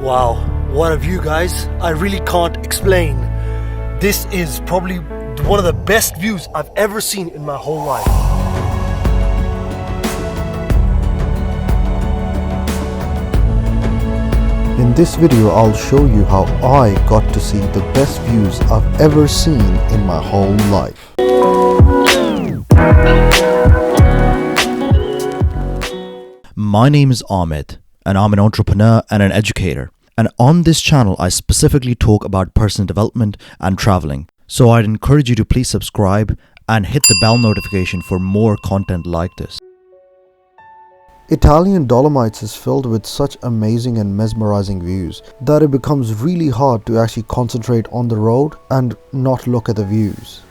Wow, what a view, guys. I really can't explain. This is probably one of the best views I've ever seen in my whole life. In this video, I'll show you how I got to see the best views I've ever seen in my whole life. My name is Ahmed, and I'm an entrepreneur and an educator. And on this channel, I specifically talk about personal development and traveling. So I'd encourage you to please subscribe and hit the bell notification for more content like this. Italian Dolomites is filled with such amazing and mesmerizing views that it becomes really hard to actually concentrate on the road and not look at the views.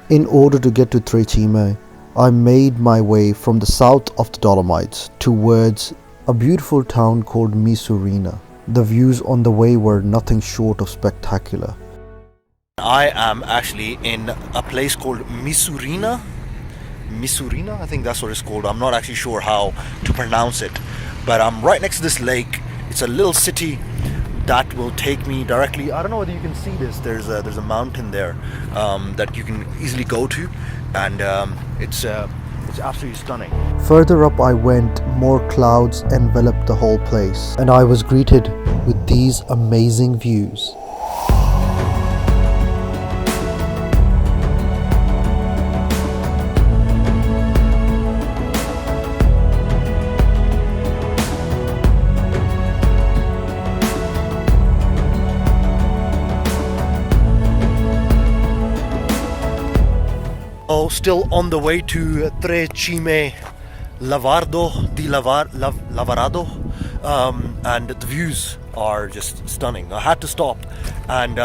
In order to get to Tre Cime, I made my way from the south of the Dolomites towards a beautiful town called Misurina. The views on the way were nothing short of spectacular. I am actually in a place called Misurina. Misurina, I think that's what it's called. I'm not actually sure how to pronounce it, but I'm right next to this lake. It's a little city that will take me directly. I don't know whether you can see this. There's a mountain there that you can easily go to, and it's absolutely stunning. Further up I went, more clouds enveloped the whole place, and I was greeted with these amazing views. Oh, still on the way to Tre Cime Lavarado, and the views are just stunning. I had to stop and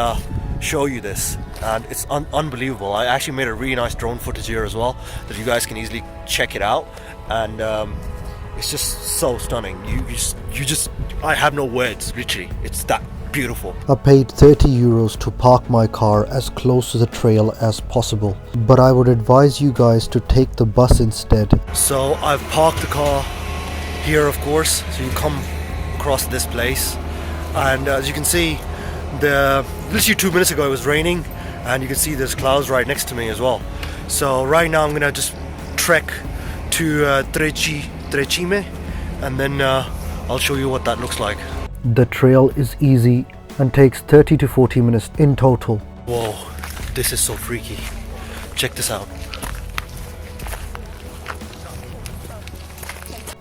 show you this, and it's unbelievable. I actually made a really nice drone footage here as well that you guys can easily check it out, and it's just so stunning. I have no words, literally. It's that beautiful. I paid 30 euros to park my car as close to the trail as possible, but I would advise you guys to take the bus instead. So I've parked the car here, of course, so you come across this place, and as you can see, literally 2 minutes ago it was raining, and you can see there's clouds right next to me as well. So right now I'm gonna just trek to Tre Cime, and then I'll show you what that looks like. The trail is easy and takes 30 to 40 minutes in total. Whoa, this is so freaky. Check this out.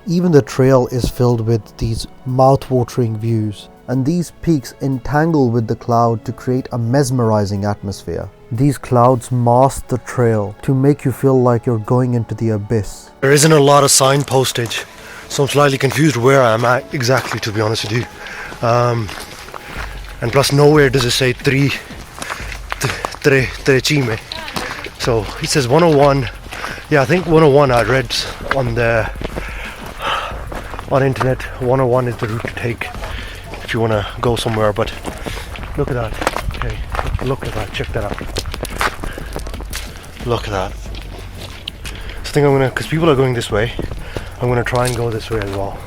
Even the trail is filled with these mouth-watering views, and these peaks entangle with the cloud to create a mesmerizing atmosphere. These clouds mask the trail to make you feel like you're going into the abyss. There isn't a lot of sign postage, so I'm slightly confused where I'm at exactly, to be honest with you. And plus nowhere does it say Tre Cime. So it says 101. Yeah, I think 101 I read on internet. 101 is the route to take if you want to go somewhere, but look at that. Okay, look at that, check that out. Look at that. So I think I'm gonna, because people are going this way, I'm going to try and go this way as well,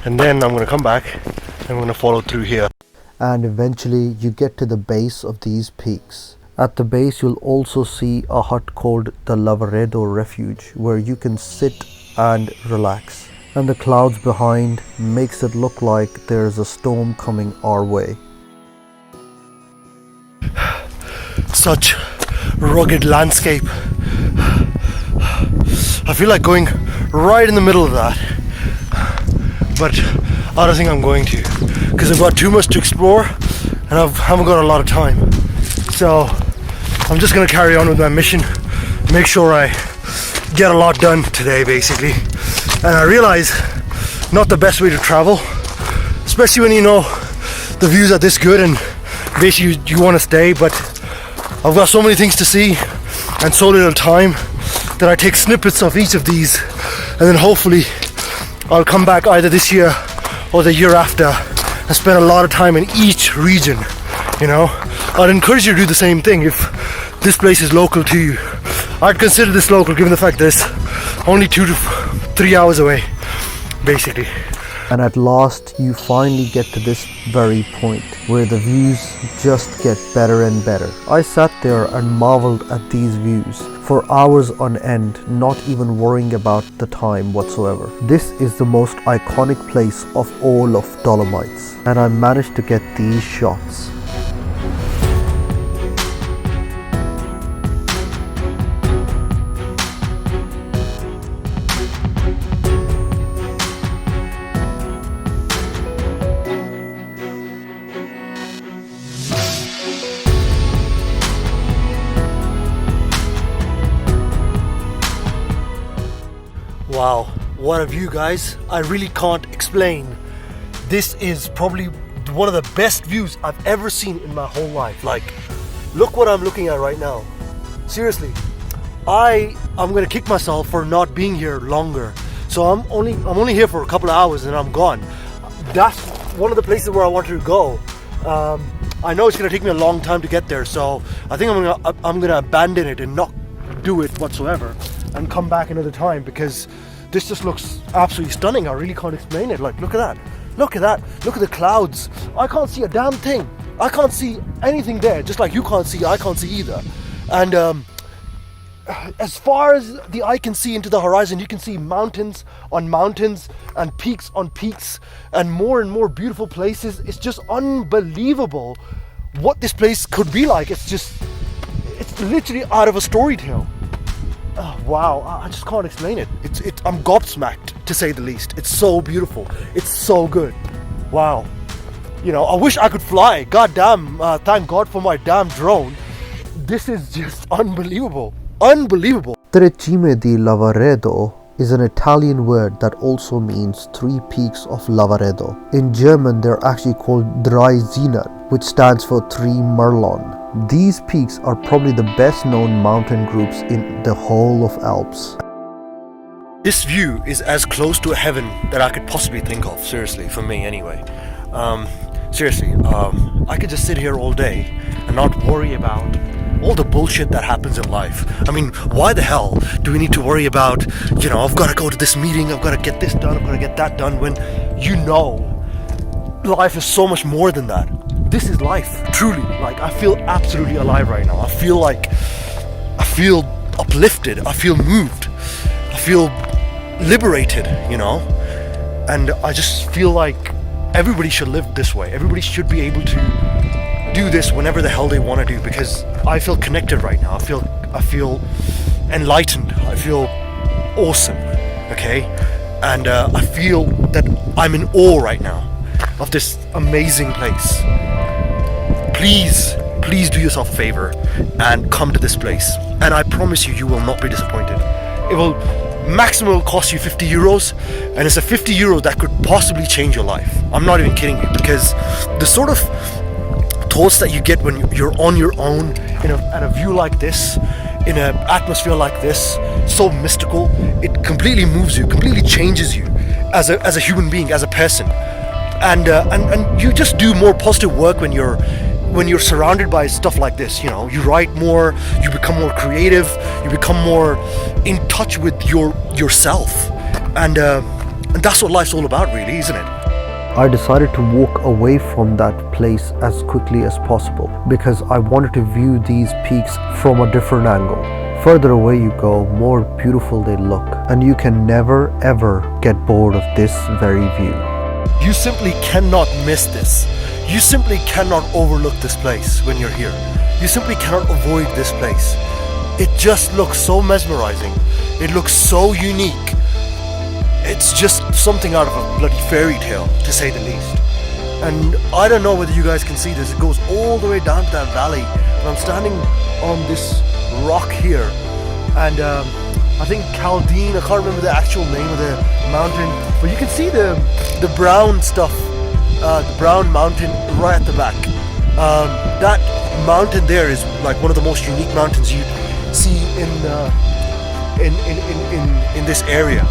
and then I'm going to come back and I'm going to follow through here. And eventually you get to the base of these peaks. At the base you'll also see a hut called the Lavaredo Refuge, where you can sit and relax, and the clouds behind makes it look like there's a storm coming our way. Such rugged landscape. I feel like going right in the middle of that, but I don't think I'm going to, because I've got too much to explore and I haven't got a lot of time. So I'm just going to carry on with my mission, make sure I get a lot done today basically. And I realize not the best way to travel, especially when you know the views are this good and basically you want to stay, but I've got so many things to see and so little time that I take snippets of each of these, and then hopefully I'll come back either this year or the year after and spend a lot of time in each region. You know, I'd encourage you to do the same thing if this place is local to you. I'd consider this local given the fact that it's only 2 to 3 hours away basically. And at last you finally get to this very point where the views just get better and better. I sat there and marveled at these views for hours on end, not even worrying about the time whatsoever. This is the most iconic place of all of Dolomites, and I managed to get these shots. Wow, what a view, guys. I really can't explain. This is probably one of the best views I've ever seen in my whole life. Like, look what I'm looking at right now. Seriously, I'm gonna kick myself for not being here longer. So I'm only here for a couple of hours and I'm gone. That's one of the places where I wanted to go. I know it's gonna take me a long time to get there, so I think I'm gonna abandon it and not do it whatsoever and come back another time, because this just looks absolutely stunning. I really can't explain it. Like, look at that. Look at that. Look at the clouds. I can't see a damn thing. I can't see anything there. Just like you can't see, I can't see either. And as far as the eye can see into the horizon, you can see mountains on mountains and peaks on peaks and more beautiful places. It's just unbelievable what this place could be like. It's literally out of a story tale. Oh, wow, I just can't explain it. I'm gobsmacked, to say the least. It's so beautiful. It's so good. Wow. You know, I wish I could fly. God damn, thank God for my damn drone. This is just unbelievable. Unbelievable. Trecime di Lavaredo is an Italian word that also means three peaks of Lavaredo. In German, they're actually called Drei Zinnen, which stands for Three Merlon. These peaks are probably the best known mountain groups in the whole of Alps. This view is as close to a heaven that I could possibly think of, seriously, for me anyway. Seriously, I could just sit here all day and not worry about all the bullshit that happens in life. I mean, why the hell do we need to worry about, you know, I've got to go to this meeting, I've got to get this done, I've got to get that done, when you know life is so much more than that. This is life, truly. Like, I feel absolutely alive right now. I feel uplifted, I feel moved, I feel liberated, you know? And I just feel like everybody should live this way. Everybody should be able to do this whenever the hell they want to do, because I feel connected right now. I feel enlightened. I feel awesome, okay? And I feel that I'm in awe right now of this amazing place. Please do yourself a favor and come to this place. And I promise you, you will not be disappointed. It will maximum cost you 50 euros, and it's a 50 euros that could possibly change your life. I'm not even kidding you, because the sort of thoughts that you get when you're on your own at a view like this, in an atmosphere like this, so mystical, it completely moves you, completely changes you as a human being, as a person, and you just do more positive work when you're surrounded by stuff like this. You know, you write more, you become more creative, you become more in touch with yourself, and that's what life's all about, really, isn't it? I decided to walk away from that place as quickly as possible because I wanted to view these peaks from a different angle. Further away you go, more beautiful they look, and you can never ever get bored of this very view. You simply cannot miss this. You simply cannot overlook this place when you're here. You simply cannot avoid this place. It just looks so mesmerizing. It looks so unique. It's just something out of a bloody fairy tale, to say the least. And I don't know whether you guys can see this. It goes all the way down to that valley. And I'm standing on this rock here. And I think Caldine, I can't remember the actual name of the mountain, but you can see the brown stuff, the brown mountain right at the back. That mountain there is like one of the most unique mountains you see in this area,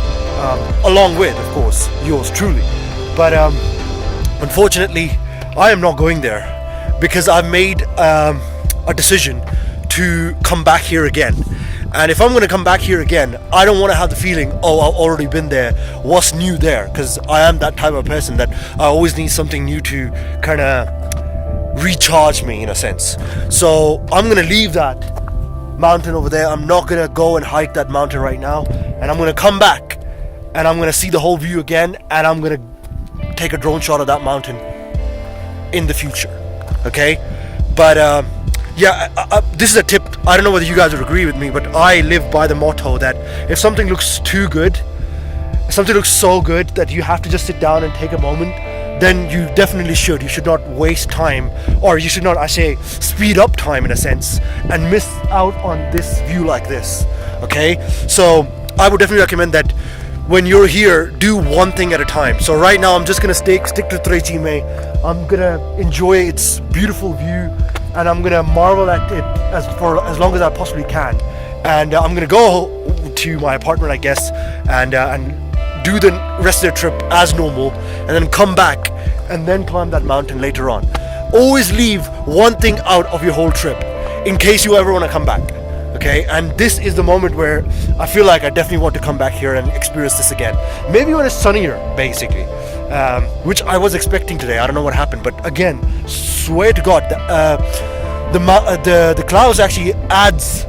along with, of course, yours truly. But unfortunately, I am not going there because I've made a decision to come back here again. And if I'm going to come back here again, I don't want to have the feeling, oh, I've already been there, what's new there? Because I am that type of person that I always need something new to kind of recharge me in a sense. So I'm going to leave that mountain over there. I'm not going to go and hike that mountain right now, and I'm going to come back and I'm going to see the whole view again, and I'm going to take a drone shot of that mountain in the future. Okay, but yeah, this is a tip. I don't know whether you guys would agree with me, but I live by the motto that if something looks too good, if something looks so good that you have to just sit down and take a moment, then you definitely should. You should not waste time, or you should not, I say, speed up time in a sense and miss out on this view like this. Okay, so I would definitely recommend that when you're here, do one thing at a time. So right now I'm just gonna stick to Tre Cime. I'm gonna enjoy its beautiful view, and I'm gonna marvel at it as long as I possibly can. And I'm gonna go to my apartment, I guess, and do the rest of the trip as normal, and then come back and then climb that mountain later on. Always leave one thing out of your whole trip in case you ever want to come back. Okay, and this is the moment where I feel like I definitely want to come back here and experience this again. Maybe when it's sunnier, basically, which I was expecting today. I don't know what happened, but again, swear to God, the clouds actually adds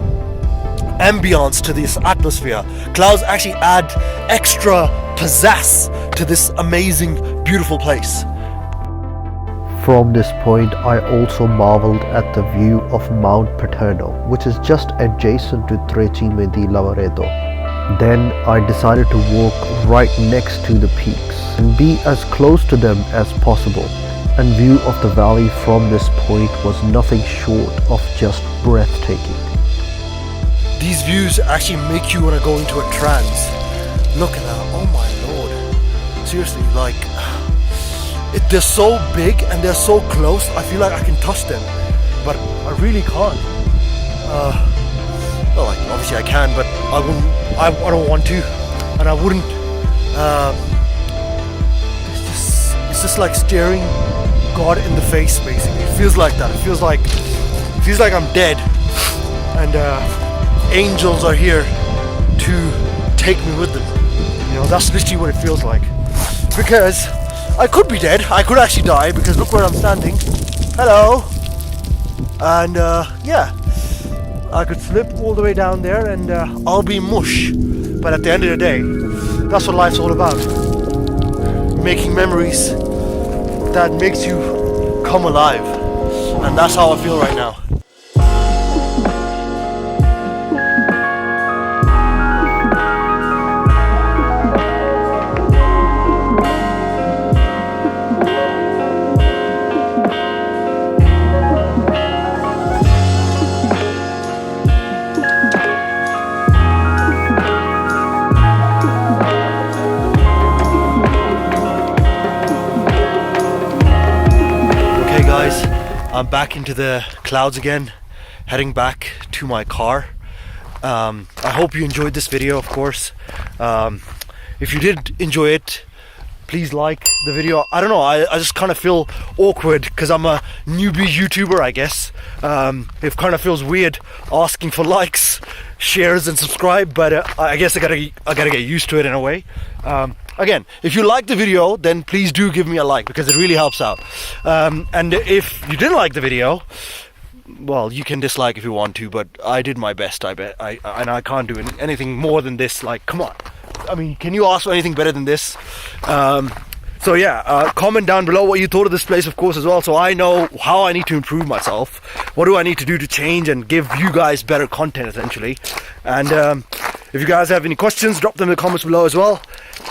ambience to this atmosphere. Clouds actually add extra pizzazz to this amazing, beautiful place. From this point, I also marveled at the view of Mount Paterno, which is just adjacent to Tre Cime di Lavaredo. Then I decided to walk right next to the peaks and be as close to them as possible. And view of the valley from this point was nothing short of just breathtaking. These views actually make you want to go into a trance. Look at that, oh my lord. Seriously, like, they're so big and they're so close, I feel like I can touch them, but I really can't. Well, like, obviously I can, but I wouldn't, I don't want to, and I wouldn't. It's just like staring God in the face, basically. It feels like that. It feels like I'm dead, and angels are here to take me with them. You know, that's literally what it feels like. Because I could be dead. I could actually die, because look where I'm standing. Hello. And yeah, I could slip all the way down there and I'll be mush. But at the end of the day, that's what life's all about. Making memories that makes you come alive. And that's how I feel right now. I'm back into the clouds again, heading back to my car. I hope you enjoyed this video, of course. If you did enjoy it, please like the video. I don't know, I just kind of feel awkward because I'm a newbie YouTuber, I guess. It kind of feels weird asking for likes, shares and subscribe, but I guess I gotta get used to it in a way. Again, if you liked the video, then please do give me a like, because it really helps out. And if you didn't like the video, well, you can dislike if you want to, but I did my best, I bet. And I can't do anything more than this. Like, come on. I mean, can you ask for anything better than this? So yeah, comment down below what you thought of this place, of course, as well, so I know how I need to improve myself. What do I need to do to change and give you guys better content, essentially. And if you guys have any questions, drop them in the comments below as well.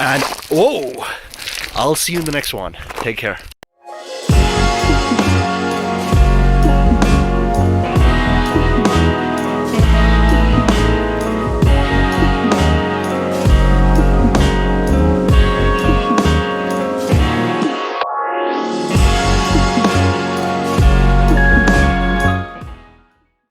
And whoa, I'll see you in the next one. Take care.